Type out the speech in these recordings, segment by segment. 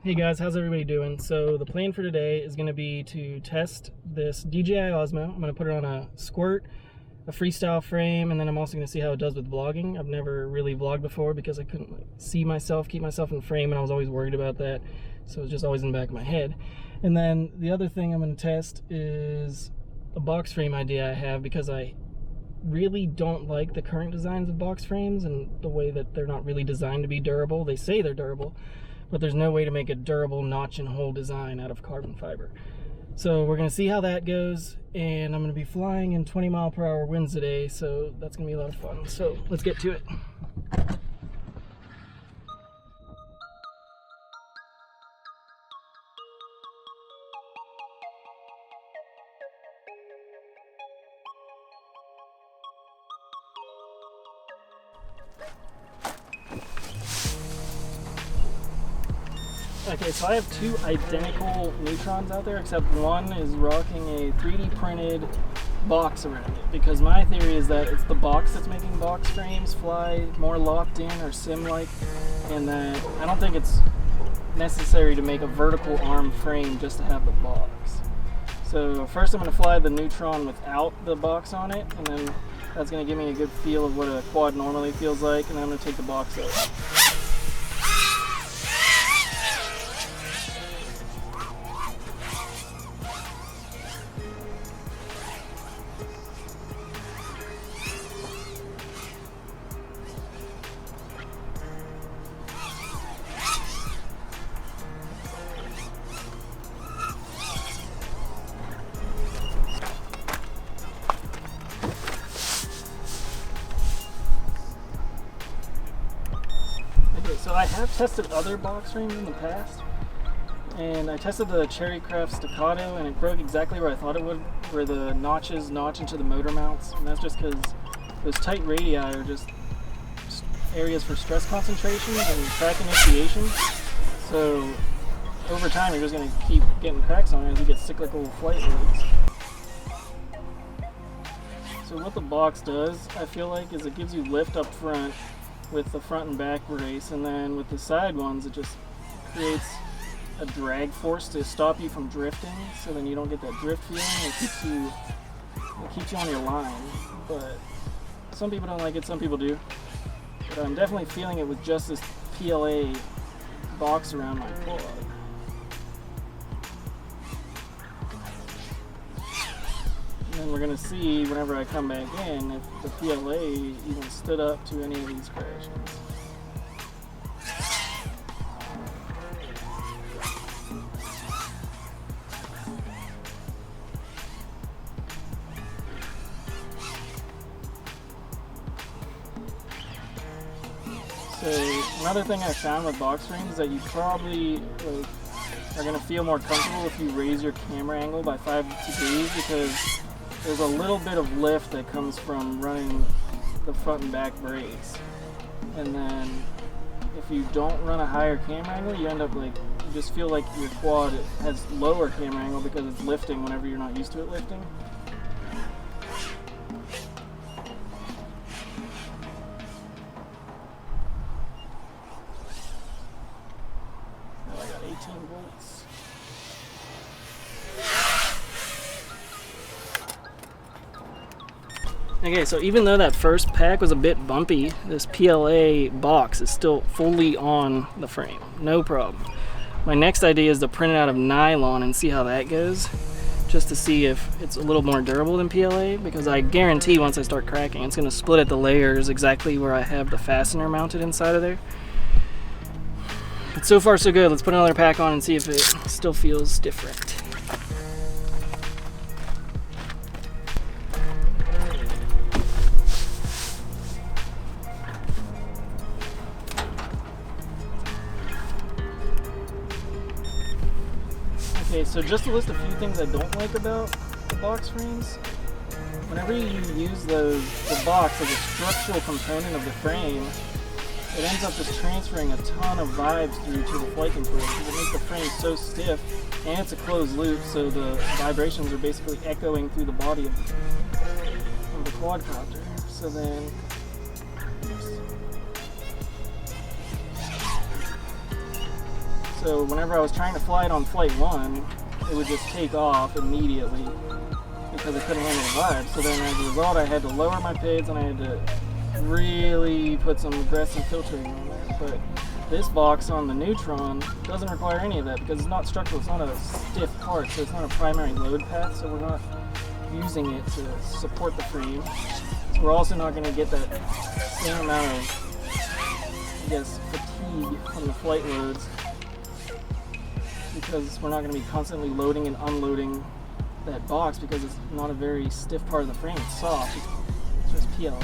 Hey guys, how's everybody doing? So the plan for today is going to be to test this DJI Osmo. I'm going to put it on a Squirt, a freestyle frame, and then I'm also going to see how it does with vlogging. I've never really vlogged before because I couldn't see myself, keep myself in frame, and I was always worried about that. So it was just always in the back of my head. And then the other thing I'm going to test is a box frame idea I have, because I really don't like the current designs of box frames and the way that they're not really designed to be durable. They say they're durable, but there's no way to make a durable notch and hole design out of carbon fiber. So we're going to see how that goes, and I'm going to be flying in 20-mile-per-hour winds today, so that's going to be a lot of fun. So let's get to it. Okay, so I have two identical Neutrons out there, except one is rocking a 3D printed box around it, because my theory is that it's the box that's making box frames fly more locked in or sim-like, and that I don't think it's necessary to make a vertical arm frame just to have the box. So first I'm going to fly the Neutron without the box on it, and then that's going to give me a good feel of what a quad normally feels like, and then I'm going to take the box out. So I have tested other box frames in the past, and I tested the Cherrycraft Staccato, and it broke exactly where I thought it would, where the notches notch into the motor mounts, and that's just because those tight radii are just areas for stress concentrations and crack initiation. So over time you're just going to keep getting cracks on it as you get cyclical flight loads. So what the box does, I feel like, is it gives you lift up front with the front and back brace, and then with the side ones it just creates a drag force to stop you from drifting, so then you don't get that drift feeling. It keeps you on your line. But some people don't like it, some people do. But I'm definitely feeling it with just this PLA box around my quad. And then we're going to see, whenever I come back in, if the PLA even stood up to any of these crashes. So another thing I found with box frames is that you probably are going to feel more comfortable if you raise your camera angle by 5 degrees, because there's a little bit of lift that comes from running the front and back brace. And then if you don't run a higher camera angle, you end up you just feel like your quad has lower camera angle because it's lifting whenever you're not used to it lifting. Now I got 18 volts. Okay, so even though that first pack was a bit bumpy, this PLA box is still fully on the frame, no problem. My next idea is to print it out of nylon and see how that goes, just to see if it's a little more durable than PLA, because I guarantee once I start cracking, it's going to split at the layers exactly where I have the fastener mounted inside of there. But so far so good. Let's put another pack on and see if it still feels different. Okay, so just to list a few things I don't like about the box frames. Whenever you use the box as a structural component of the frame, it ends up just transferring a ton of vibes through to the flight controller, because it makes the frame so stiff, and it's a closed loop, so the vibrations are basically echoing through the body of the quadcopter. So then, So whenever I was trying to fly it on flight 1, it would just take off immediately because it couldn't handle the vibe. So then as a result, I had to lower my PIDs and I had to really put some aggressive filtering on there. But this box on the Neutron doesn't require any of that because it's not structural, it's not a stiff part, so it's not a primary load path, so we're not using it to support the frame. So we're also not going to get that same amount of, I guess, fatigue from the flight loads because we're not going to be constantly loading and unloading that box because it's not a very stiff part of the frame. It's soft, it's just PLA.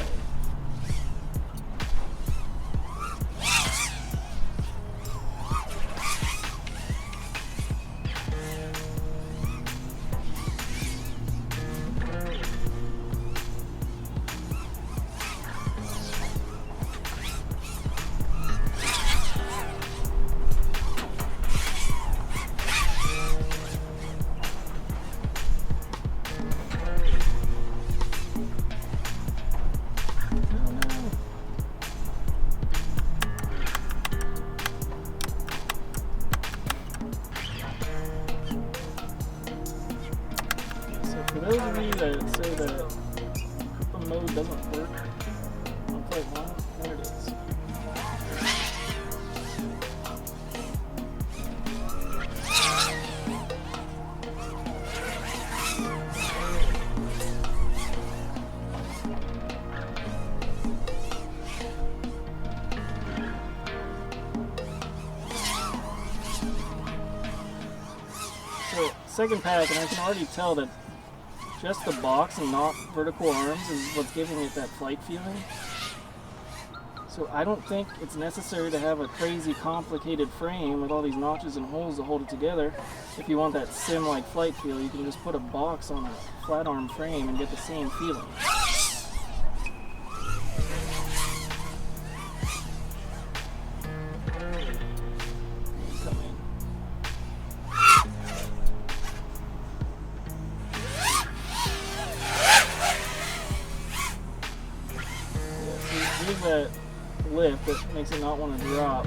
For those of you that say that Purple mode doesn't work on flight 1, there it is. So, second pack, and I can already tell that just the box and not vertical arms is what's giving it that flight feeling. So I don't think it's necessary to have a crazy complicated frame with all these notches and holes to hold it together. If you want that sim-like flight feel, you can just put a box on a flat arm frame and get the same feeling. Here's that lift that makes it not want to drop.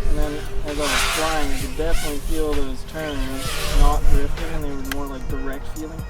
And then as I was flying, you could definitely feel those turns not drifting and they were more like direct feeling.